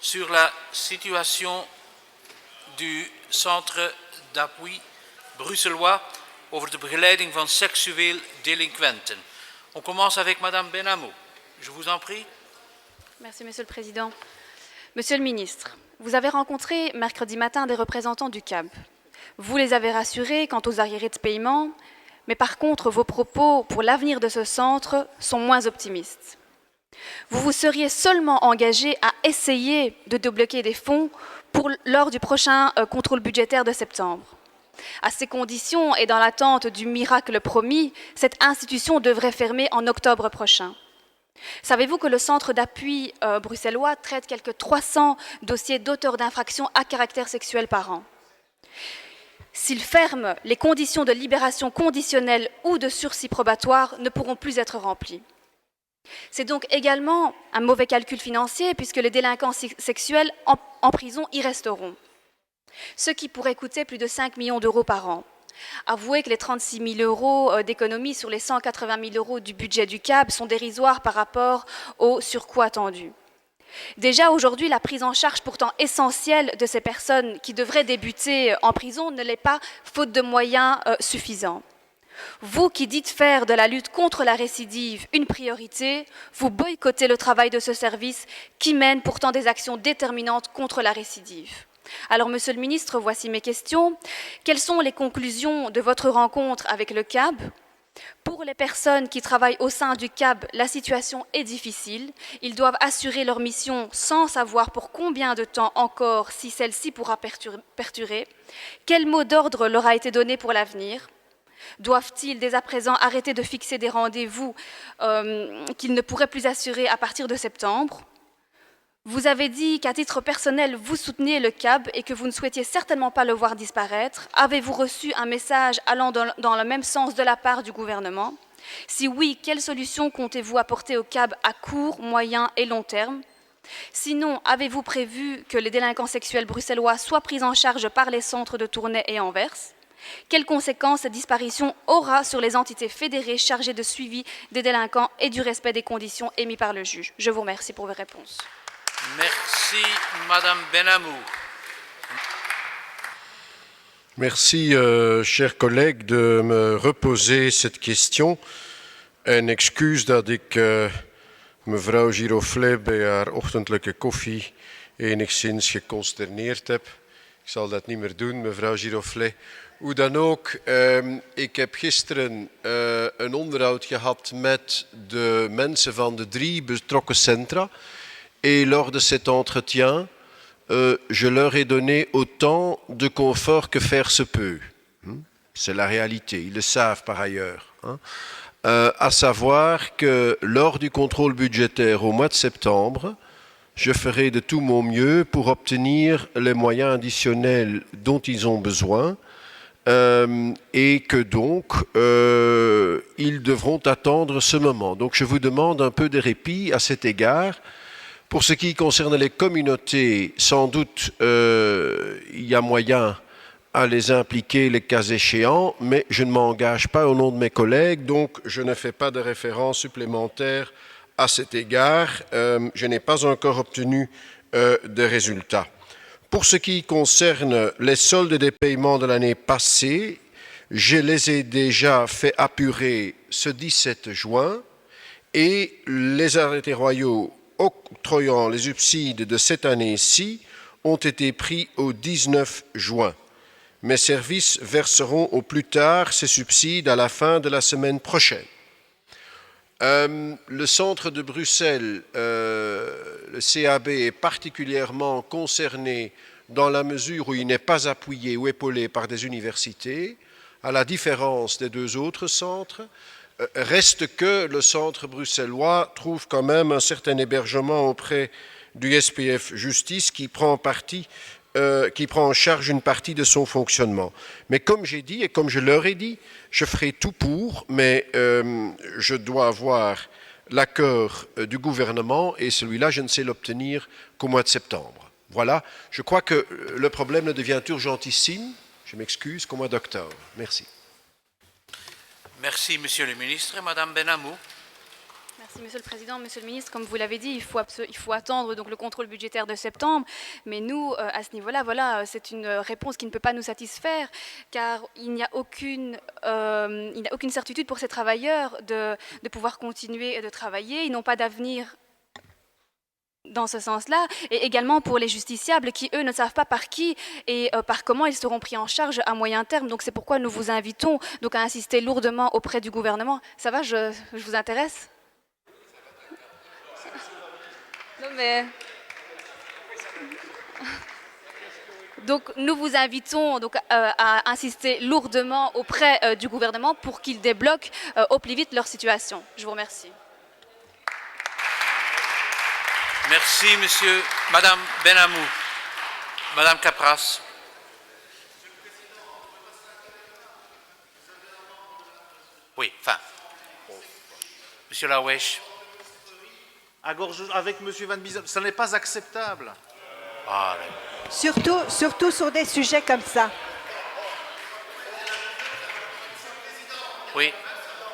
sur la situation du centre d'appui bruxellois over de begeleiding van seksueel delinquenten. On commence avec Madame Benamou. Je vous en prie. Merci, Monsieur le Président. Monsieur le Ministre, vous avez rencontré mercredi matin des représentants du CAB. Vous les avez rassurés quant aux arriérés de paiement, mais par contre, vos propos pour l'avenir de ce centre sont moins optimistes. Vous vous seriez seulement engagé à essayer de débloquer des fonds lors du prochain contrôle budgétaire de septembre. À ces conditions et dans l'attente du miracle promis, cette institution devrait fermer en octobre prochain. Savez-vous que le centre d'appui bruxellois traite quelques 300 dossiers d'auteurs d'infractions à caractère sexuel par an? S'il ferme, les conditions de libération conditionnelle ou de sursis probatoire ne pourront plus être remplies. C'est donc également un mauvais calcul financier puisque les délinquants sexuels en prison y resteront, ce qui pourrait coûter plus de 5 millions d'euros par an. Avouez que les 36 000 euros d'économie sur les 180 000 euros du budget du CAB sont dérisoires par rapport au surcoût attendu. Déjà aujourd'hui, la prise en charge pourtant essentielle de ces personnes qui devraient débuter en prison ne l'est pas, faute de moyens suffisants. Vous qui dites faire de la lutte contre la récidive une priorité, vous boycottez le travail de ce service qui mène pourtant des actions déterminantes contre la récidive. Alors, Monsieur le Ministre, voici mes questions. Quelles sont les conclusions de votre rencontre avec le CAB ? Pour les personnes qui travaillent au sein du CAB, la situation est difficile. Ils doivent assurer leur mission sans savoir pour combien de temps encore, si celle-ci pourra perdurer. Quel mot d'ordre leur a été donné pour l'avenir ? Doivent-ils dès à présent arrêter de fixer des rendez-vous qu'ils ne pourraient plus assurer à partir de septembre ? Vous avez dit qu'à titre personnel, vous souteniez le CAB et que vous ne souhaitiez certainement pas le voir disparaître. Avez-vous reçu un message allant dans le même sens de la part du gouvernement? Si oui, quelles solutions comptez-vous apporter au CAB à court, moyen et long terme? Sinon, avez-vous prévu que les délinquants sexuels bruxellois soient pris en charge par les centres de Tournai et Anvers? Quelles conséquences cette disparition aura sur les entités fédérées chargées de suivi des délinquants et du respect des conditions émises par le juge? Je vous remercie pour vos réponses. Merci, Madame Benamou. Merci, chers collègues, de me reposer cette question. En excuus dat ik mevrouw Giroflet bij haar ochtendelijke koffie enigszins geconsterneerd heb. Ik zal dat niet meer doen, mevrouw Giroflet. Hoe dan ook, ik heb gisteren een onderhoud gehad met de mensen van de 3 betrokken centra. Et lors de cet entretien, je leur ai donné autant de confort que faire se peut. C'est la réalité, ils le savent par ailleurs. À savoir que lors du contrôle budgétaire au mois de septembre, je ferai de tout mon mieux pour obtenir les moyens additionnels dont ils ont besoin et que donc ils devront attendre ce moment. Donc je vous demande un peu de répit à cet égard. Pour ce qui concerne les communautés, sans doute il y a moyen à les impliquer les cas échéants, mais je ne m'engage pas au nom de mes collègues, donc je ne fais pas de référence supplémentaire à cet égard. Je n'ai pas encore obtenu de résultats. Pour ce qui concerne les soldes des paiements de l'année passée, je les ai déjà fait apurer ce 17 juin et les arrêtés royaux octroyant les subsides de cette année-ci ont été pris au 19 juin. Mes services verseront au plus tard ces subsides à la fin de la semaine prochaine. Le centre de Bruxelles, le CAB, est particulièrement concerné dans la mesure où il n'est pas appuyé ou épaulé par des universités, à la différence des 2 autres centres. Reste que le centre bruxellois trouve quand même un certain hébergement auprès du SPF Justice qui prend en charge une partie de son fonctionnement. Mais comme j'ai dit et comme je leur ai dit, je ferai tout pour, mais je dois avoir l'accord du gouvernement et celui-là, je ne sais l'obtenir qu'au mois de septembre. Voilà, je crois que le problème ne devient urgentissime, je m'excuse, qu'au mois d'octobre. Merci. Merci, Monsieur le Ministre. Madame Benamou. Merci, Merci, Monsieur le Président. Monsieur le Ministre, comme vous l'avez dit, il faut attendre donc, le contrôle budgétaire de septembre. Mais nous, à ce niveau-là, voilà, c'est une réponse qui ne peut pas nous satisfaire, car il n'y a aucune certitude pour ces travailleurs de pouvoir continuer de travailler. Ils n'ont pas d'avenir dans ce sens-là, et également pour les justiciables qui, eux, ne savent pas par qui et par comment ils seront pris en charge à moyen terme. Donc c'est pourquoi nous vous invitons donc, à insister lourdement auprès du gouvernement. Ça va, je vous intéresse? Non mais... Donc nous vous invitons donc, à insister lourdement auprès du gouvernement pour qu'il débloque au plus vite leur situation. Je vous remercie. Merci, monsieur. Madame Benamou. Madame Capras. Oui, enfin. Monsieur Lawesh. Avec monsieur Van Biesem, ce n'est pas acceptable. Ah, Surtout sur des sujets comme ça. oui.